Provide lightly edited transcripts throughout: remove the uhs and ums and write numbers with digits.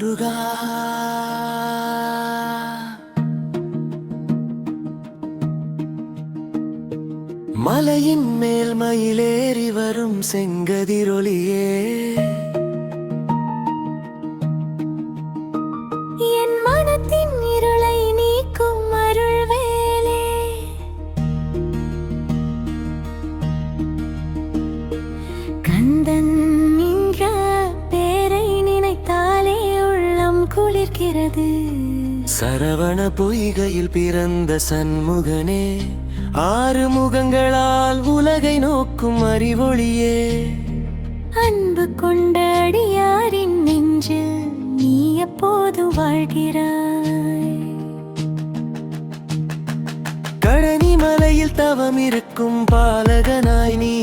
முருகா. மலையின் மேல் மயிலேறி வரும் செங்கதிரொளியே, என் மனத்தின் இருளை நீக்கும் அருள்வேலே. கந்தன் என்ற பேரை நினைத்தாலே உள்ளம் குளிர்கிறது. சரவண பொய்கையில் பிறந்த சண்முகனே, ஆறு முகங்களால் உலகை நோக்கும் அறிவொளியே, அன்பு கொண்ட அடியாரின் நெஞ்சில் நீ எப்போது வாழ்கிறாய். கடனி மலையில் தவம் இருக்கும் பாலகனாய் நீ,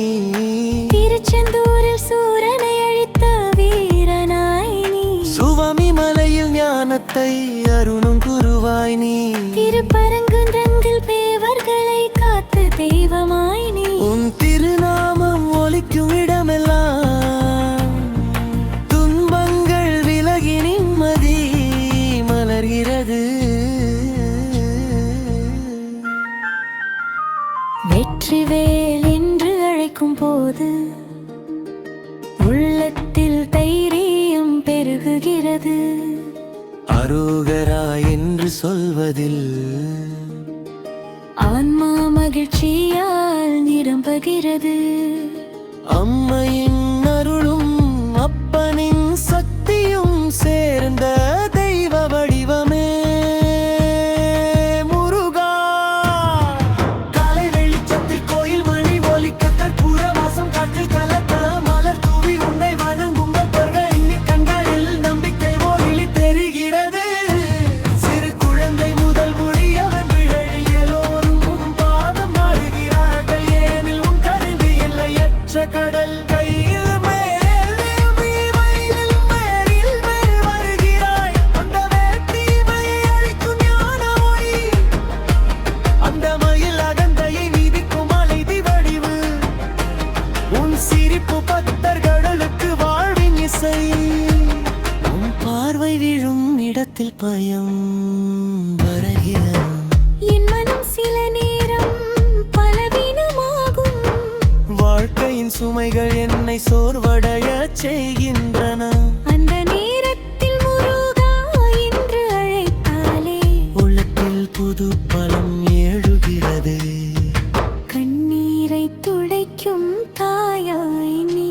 திருச்செந்தூரில் சூரனை அழித்த வீரனாய் நீ, சுவாமி மலையில் ஞானத்தை அருணும் குருவாய் நீ, திருப்பரங்குன்றத்தில் தேவர்களை காத்த தெய்வமாய் நீ. உன் திருநாமம் ஒலிக்கும் இடமெல்லாம் துன்பங்கள் விலகி நிம்மதி மலர்கிறது. வெற்றிவேல் என்று அழைக்கும் போது உள்ளத்தில் தைரியம் பெருகுகிறது. அரோகரா என்று சொல்வதில் ஆன்மா மகிழ்ச்சியால் நிரம்புகிறது. அம்மையின் அருளும் அப்பனின் சக்தியும் சேர்ந்த தெய்வ வடிவமே முருகா. காலை வெளிச்சத்தில் கோயில் மணி ஒலிக்க, கற்பூர வாசம் காற்றில் கலக்க, மலர் தூவி உன்னை வணங்கும் பக்தர்கள் எண்ணி கண்களில் நம்பிக்கை ஒளி தெரிகிறது. சிறு குழந்தை முதல் முடியவன் விழி எல்லோரும் உன் பாதம் மாறுகிறார்கள். ஏனில் உன் கருவி எல்லையற்ற கடல் கையில் வருகிறாய். அந்த வேட்டையை அழிக்கும் ஞான ஒளி, அந்த மயில் அகந்தையை நீதிக்கும் அலைதி வடிவு, உன் சிரிப்பு பக்தர்களுக்கு வாழ்வின் இசை. உன் பார்வை விழும் இடத்தில் பயம் வருகிறது. என் மனம் சில நேரம் பலவீனமாகும். வாழ்க்கையின் சுமைகள் என்னை சோர்வடைய செய்கின்றன. அந்த நேரத்தில் முருகா என்று அழைத்தாலே உள்ளத்தில் புது பலம் எழுகிறது. கண்ணீரை துடைக்கும் தாயாய் நீ,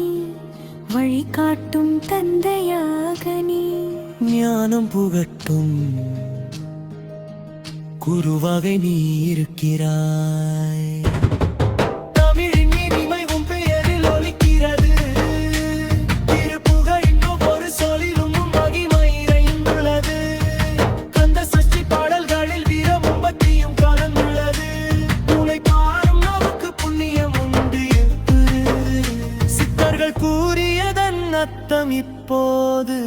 வழிகாட்டும் தந்தையாக நீ. ஞானம் புகட்டும் குருவாக நீ இருக்கிறாய். தமிழின் இனிமை உன் பெயரில் ஒலிக்கிறது. திருப்புகழின் ஒவ்வொரு சொல்லிலும் உன் மகிமை நிறைந்துள்ளது. கந்த சஷ்டி பாடல்களில் வீரமும் பக்தியும் கலந்துள்ளது. உன்னை பாடும் நமக்கு புண்ணியம் உண்டு. சித்தர்கள் கூறியதன் அர்த்தம் இப்போது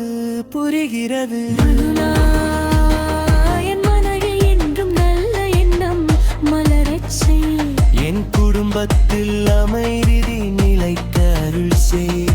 புரிகிறது. என் மனதில் என்றும் நல்ல எண்ணம் மலரச் செய். என் குடும்பத்தில் அமைதி நிலைக்க அருள் செய்.